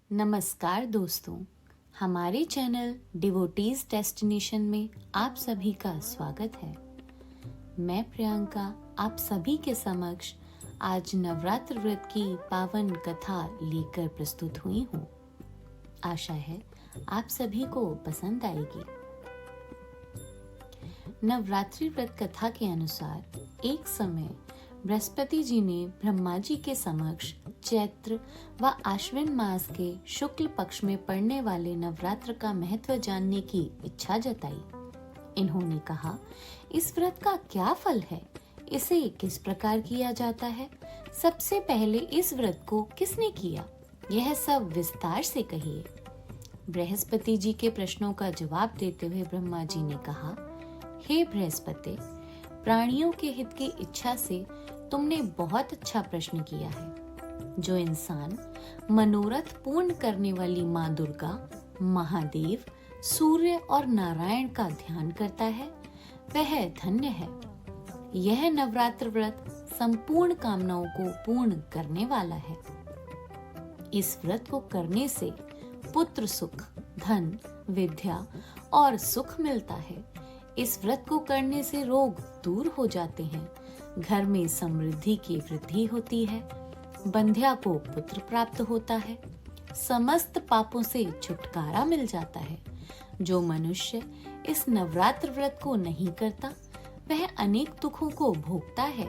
नमस्कार दोस्तों, हमारे चैनल डिवोटीज डेस्टिनेशन में आप सभी का स्वागत है। मैं प्रियंका आप सभी के समक्ष आज नवरात्र व्रत की पावन कथा लेकर प्रस्तुत हुई हूँ। आशा है आप सभी को पसंद आएगी। नवरात्रि व्रत कथा के अनुसार एक समय बृहस्पति जी ने ब्रह्मा जी के समक्ष चैत्र व आश्विन मास के शुक्ल पक्ष में पड़ने वाले नवरात्र का महत्व जानने की इच्छा जताई। इन्होंने कहा, इस व्रत का क्या फल है, इसे किस प्रकार किया जाता है, सबसे पहले इस व्रत को किसने किया, यह सब विस्तार से कहिए। बृहस्पति जी के प्रश्नों का जवाब देते हुए ब्रह्मा जी ने कहा, हे बृहस्पति, प्राणियों के हित की इच्छा से तुमने बहुत अच्छा प्रश्न किया है। जो इंसान मनोरथ पूर्ण करने वाली माँ दुर्गा, महादेव, सूर्य और नारायण का ध्यान करता है वह धन्य है। यह नवरात्र व्रत संपूर्ण कामनाओं को पूर्ण करने वाला है। इस व्रत को करने से पुत्र सुख, धन, विद्या और सुख मिलता है। इस व्रत को करने से रोग दूर हो जाते हैं, घर में समृद्धि की वृद्धि होती है, बंध्या को पुत्र प्राप्त होता है, समस्त पापों से छुटकारा मिल जाता है। जो मनुष्य इस नवरात्र व्रत को नहीं करता वह अनेक दुखों को भोगता है।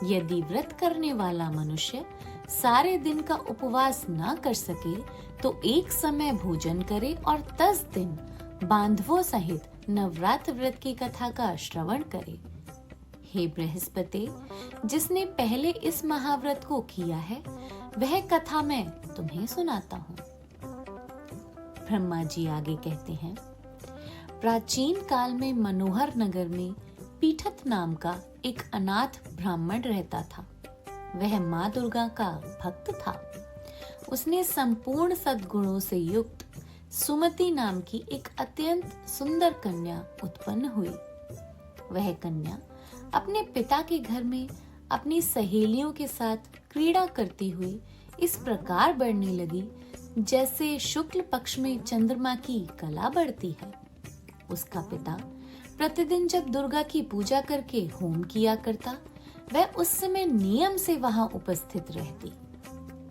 यदि व्रत करने वाला मनुष्य सारे दिन का उपवास ना कर सके तो एक समय भोजन करे और 10 दिन बांधवों सहित नवरात्र व्रत की कथा का श्रवण करे। हे बृहस्पति, जिसने पहले इस महाव्रत को किया है वह कथा मैं तुम्हें सुनाता हूँ। ब्रह्मा जी आगे कहते हैं, प्राचीन काल में मनोहर नगर में पीठत नाम का एक अनाथ ब्राह्मण रहता था। वह माँ दुर्गा का भक्त था। उसने संपूर्ण सद्गुणों से युक्त सुमति नाम की एक अत्यंत सुंदर कन्या उत्पन्न हुई। वह कन्या अपने पिता के घर में अपनी सहेलियों के साथ क्रीड़ा करती हुई इस प्रकार बढ़ने लगी जैसे शुक्ल पक्ष में चंद्रमा की कला बढ़ती है। उसका पिता प्रतिदिन जब दुर्गा की पूजा करके होम किया करता वह उस समय नियम से वहां उपस्थित रहती।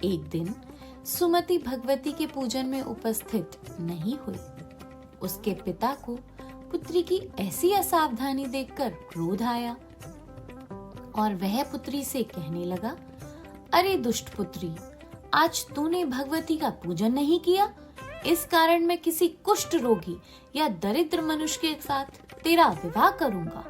एक दिन सुमति भगवती के पूजन में उपस्थित नहीं हुई। उसके पिता को पुत्री की ऐसी असावधानी देखकर क्रोध आया और वह पुत्री से कहने लगा, अरे दुष्ट पुत्री, आज तूने भगवती का पूजन नहीं किया, इस कारण मैं किसी कुष्ठ रोगी या दरिद्र मनुष्य के साथ तेरा विवाह करूंगा।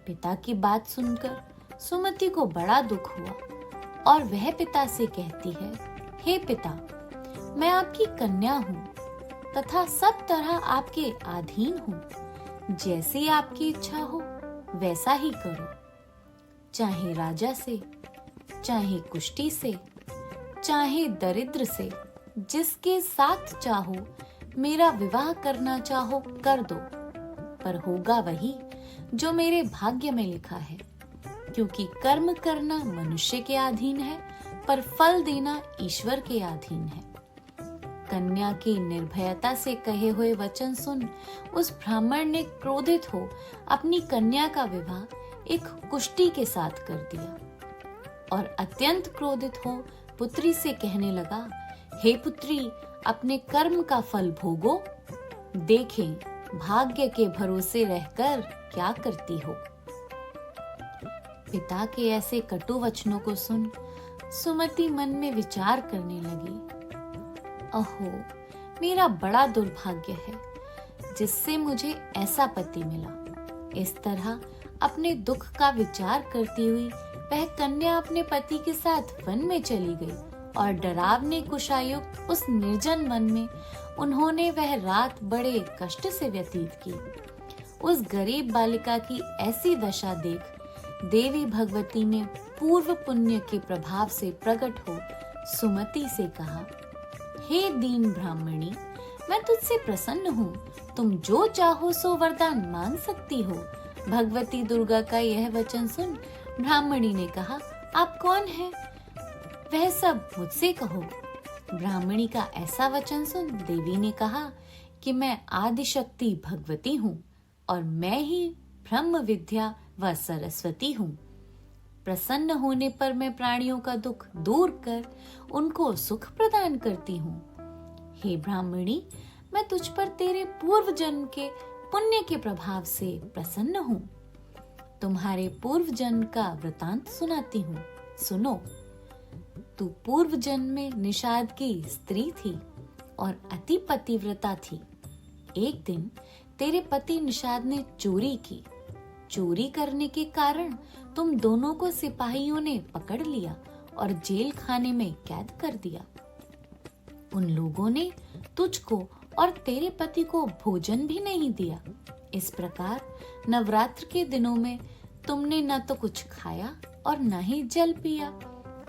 पिता की बात सुनकर सुमति को बड़ा दुख हुआ और वह पिता से कहती है, हे पिता, मैं आपकी कन्या हूँ तथा सब तरह आपके अधीन हूँ। जैसी आपकी इच्छा हो वैसा ही करो। चाहे राजा से, चाहे कुष्ठी से, चाहे दरिद्र से, जिसके साथ चाहो मेरा विवाह करना चाहो कर दो, पर होगा वही जो मेरे भाग्य में लिखा है। क्योंकि कर्म करना मनुष्य के अधीन है पर फल देना ईश्वर के अधीन है। कन्या की निर्भयता से कहे हुए वचन सुन उस ब्राह्मण ने क्रोधित हो अपनी कन्या का विवाह एक कुष्ठी के साथ कर दिया और अत्यंत क्रोधित हो पुत्री से कहने लगा, हे पुत्री, अपने कर्म का फल भोगो, देखें भाग्य के भरोसे रहकर क्या करती हो। पिता के ऐसे कटु वचनों को सुन सुमति मन में विचार करने लगी, अहो, मेरा बड़ा दुर्भाग्य है जिससे मुझे ऐसा पति मिला। इस तरह अपने दुख का विचार करती हुई वह कन्या अपने पति के साथ वन में चली गई और डरावने कुशायुक्त उस निर्जन वन में उन्होंने वह रात बड़े कष्ट से व्यतीत की। उस गरीब बालिका की ऐसी दशा देख देवी भगवती ने पूर्व पुण्य के प्रभाव से प्रकट हो सुमति से कहा, हे दीन ब्राह्मणी, मैं तुझसे प्रसन्न हूँ, तुम जो चाहो सो वरदान मांग सकती हो। भगवती दुर्गा का यह वचन सुन ब्राह्मणी ने कहा, आप कौन हैं? वह सब मुझसे कहो। ब्राह्मणी का ऐसा वचन सुन देवी ने कहा कि मैं आदिशक्ति भगवती हूँ और मैं ही ब्रह्म विद्या व सरस्वती हूँ। प्रसन्न होने पर मैं प्राणियों का दुख दूर कर उनको सुख प्रदान करती हूँ। हे ब्राह्मणी, मैं तुझ पर तेरे पूर्व जन्म के पुण्य के प्रभाव से प्रसन्न हूँ। तुम्हारे पूर्व जन्म का वृतांत सुनाती हूँ, सुनो। तू पूर्व जन्म में निषाद की स्त्री थी और अति पतिव्रता थी। एक दिन तेरे पति निषाद ने चोरी की। चोरी करने के कारण तुम दोनों को सिपाहियों ने पकड़ लिया और जेल खाने में कैद कर दिया। उन लोगों ने तुझको और तेरे पति को भोजन भी नहीं दिया। इस प्रकार नवरात्र के दिनों में तुमने न तो कुछ खाया और न ही जल पिया।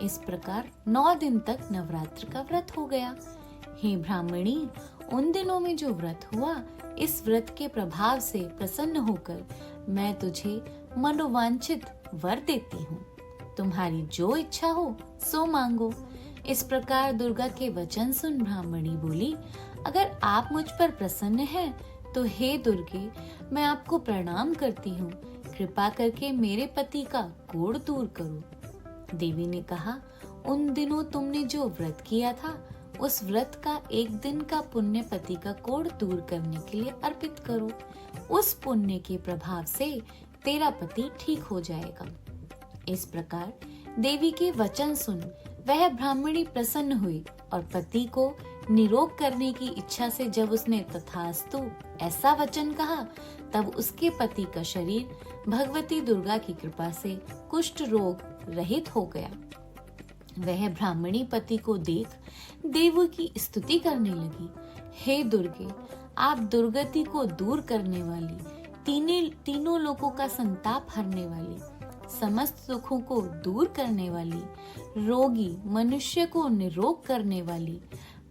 इस प्रकार 9 दिन तक नवरात्र का व्रत हो गया। हे ब्राह्मणी, उन दिनों में जो व्रत हुआ, इस व्रत के प्रभाव से प्रसन्न होकर मैं तुझे मनोवांछित वर देती हूँ। तुम्हारी जो इच्छा हो सो मांगो। इस प्रकार दुर्गा के वचन सुन ब्राह्मणी बोली, अगर आप मुझ पर प्रसन्न हैं, तो हे दुर्गे, मैं आपको प्रणाम करती हूँ। कृपा करके मेरे पति का कोढ़ दूर करो। देवी ने कहा, उन दिनों तुमने जो व्रत किया था, उस व्रत का एक दिन का पुण्य पति का कोढ़ दूर करने के लिए अर्पित करो। उस पुण्य के प्रभाव से तेरा पति ठीक हो जाएगा। इस प्रकार देवी के वचन सुन वह ब्राह्मणी प्रसन्न हुई और पति को निरोग करने की इच्छा से जब उसने तथास्तु ऐसा वचन कहा, तब उसके पति का शरीर भगवती दुर्गा की कृपा से कुष्ठ रोग रहित हो गया। वह ब्राह्मणी पति को देख देव की स्तुति करने लगी। हे दुर्गे, आप दुर्गति को दूर करने वाली, तीनों लोगों का संताप हरने वाली, समस्त दुखों को दूर करने वाली, रोगी मनुष्य को निरोग करने वाली,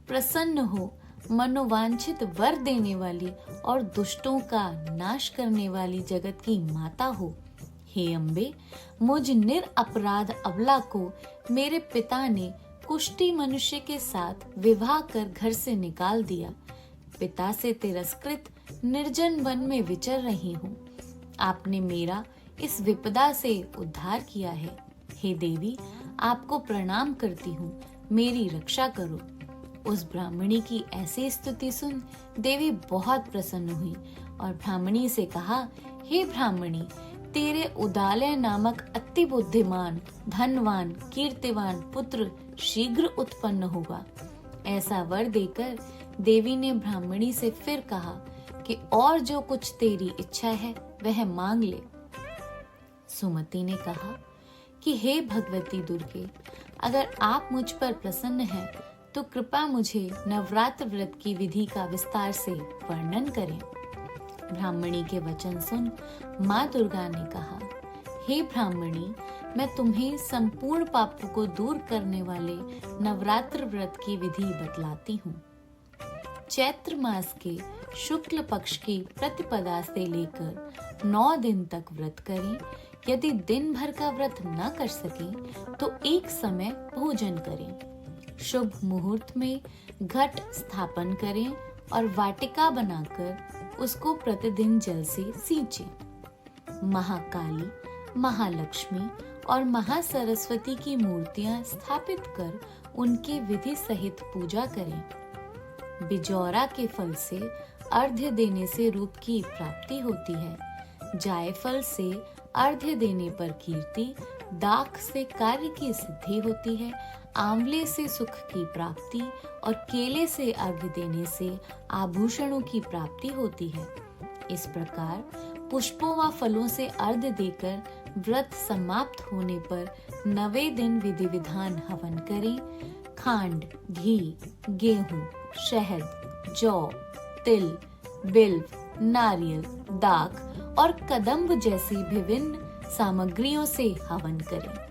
प्रसन्न हो मनोवांछित वर देने वाली और दुष्टों का नाश करने वाली जगत की माता हो। हे अम्बे, मुझ निरपराध अबला को मेरे पिता ने कुष्ठी मनुष्य के साथ विवाह कर घर से निकाल दिया। पिता से तिरस्कृत निर्जन वन में विचर रही हूँ। आपने मेरा इस विपदा से उद्धार किया है। हे देवी, आपको प्रणाम करती हूँ, मेरी रक्षा करो। उस ब्राह्मणी की ऐसी स्तुति सुन देवी बहुत प्रसन्न हुई और ब्राह्मणी से कहा, हे ब्राह्मणी, तेरे उदालय नामक अति बुद्धिमान, धनवान, कीर्तिवान पुत्र शीघ्र उत्पन्न होगा। ऐसा वर देकर देवी ने ब्राह्मणी से फिर कहा कि और जो कुछ तेरी इच्छा है वह मांग ले। सुमति ने कहा कि हे भगवती दुर्गे, अगर आप मुझ पर प्रसन्न हैं, तो कृपा मुझे नवरात्र व्रत की विधि का विस्तार से वर्णन करें। ब्राह्मणी के वचन सुन माँ दुर्गा ने कहा, हे ब्राह्मणी, मैं तुम्हें संपूर्ण पापों को दूर करने वाले नवरात्र व्रत की विधि बतलाती हूँ। चैत्र मास के शुक्ल पक्ष की प्रतिपदा से लेकर 9 दिन तक व्रत करें। यदि दिन भर का व्रत न कर सके तो एक समय भोजन करें। शुभ मुहूर्त में घट स्थापन करें और वाटिका बनाकर उसको प्रतिदिन जल से सींचें। महाकाली, महालक्ष्मी और महासरस्वती की मूर्तियां स्थापित कर उनकी विधि सहित पूजा करें। बिजौरा के फल से अर्घ्य देने से रूप की प्राप्ति होती है। जायफल से अर्घ्य देने पर कीर्ति, दाख से कार्य की सिद्धि होती है, आंवले से सुख की प्राप्ति और केले से अर्घ्य देने से आभूषणों की प्राप्ति होती है। इस प्रकार पुष्पों व फलों से अर्घ्य देकर व्रत समाप्त होने पर 9वें दिन विधि विधान हवन करें। खांड, घी, गेहूं, शहद, जौ, तिल, बिल्व, नारियल, दाख और कदम्ब जैसी विभिन्न सामग्रियों से हवन करें।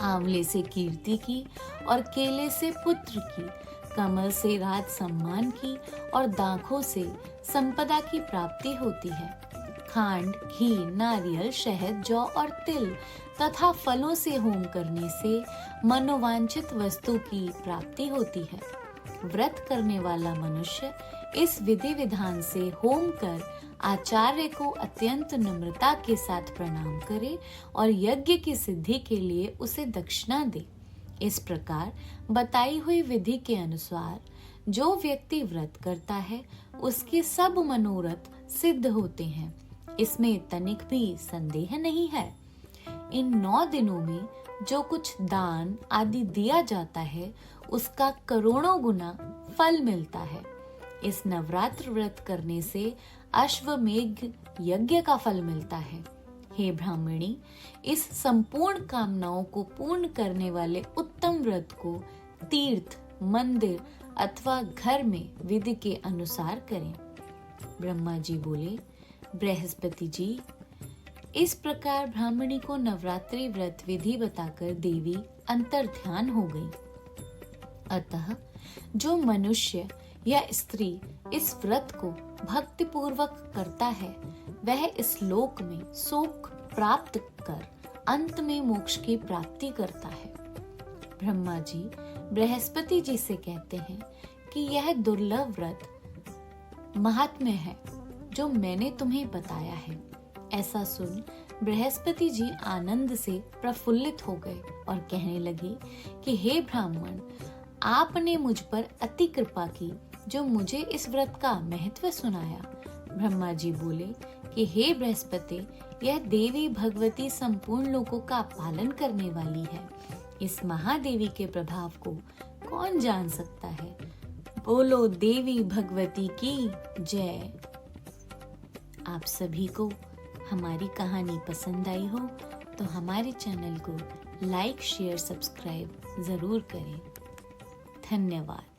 आंवले से कीर्ति की और केले से पुत्र की, कमल से राज सम्मान की और दाखों से संपदा की प्राप्ति होती है। खांड, घी, नारियल, शहद, जौ और तिल तथा फलों से होम करने से मनोवांछित वस्तु की प्राप्ति होती है। व्रत करने वाला मनुष्य इस विधि विधान से होम कर आचार्य को अत्यंत नम्रता के साथ प्रणाम करे और यज्ञ की सिद्धि के लिए उसे दक्षिणा दे। इस प्रकार बताई हुई विधि के अनुसार जो व्यक्ति व्रत करता है उसके सब मनोरथ सिद्ध होते हैं, इसमें तनिक भी संदेह नहीं है। इन 9 दिनों में जो कुछ दान आदि दिया जाता है उसका करोड़ों गुना फल मिलता है। इस नवरात्र व्रत करने से अश्वमेघ यज्ञ का फल मिलता है। हे ब्राह्मणी, इस संपूर्ण कामनाओं को पूर्ण करने वाले उत्तम व्रत को तीर्थ, मंदिर अथवा घर में विधि के अनुसार करें। ब्रह्मा जी बोले, बृहस्पति जी, इस प्रकार ब्राह्मणी को नवरात्रि व्रत विधि बताकर देवी अंतर ध्यान हो गई। अतः जो मनुष्य या स्त्री इस व्रत को भक्ति पूर्वक करता है वह इस लोक में सुख प्राप्त कर अंत में मोक्ष की प्राप्ति करता है। ब्रह्मा जी बृहस्पति जी से कहते हैं कि यह दुर्लभ व्रत महात्म्य है जो मैंने तुम्हें बताया है। ऐसा सुन बृहस्पति जी आनंद से प्रफुल्लित हो गए और कहने लगे कि हे ब्राह्मण, आपने मुझ पर अति कृपा की जो मुझे इस व्रत का महत्व सुनाया। ब्रह्मा जी बोले कि हे बृहस्पति, यह देवी भगवती संपूर्ण लोकों का पालन करने वाली है। इस महादेवी के प्रभाव को कौन जान सकता है। बोलो देवी भगवती की जय। आप सभी को हमारी कहानी पसंद आई हो तो हमारे चैनल को लाइक, शेयर, सब्सक्राइब जरूर करें। धन्यवाद।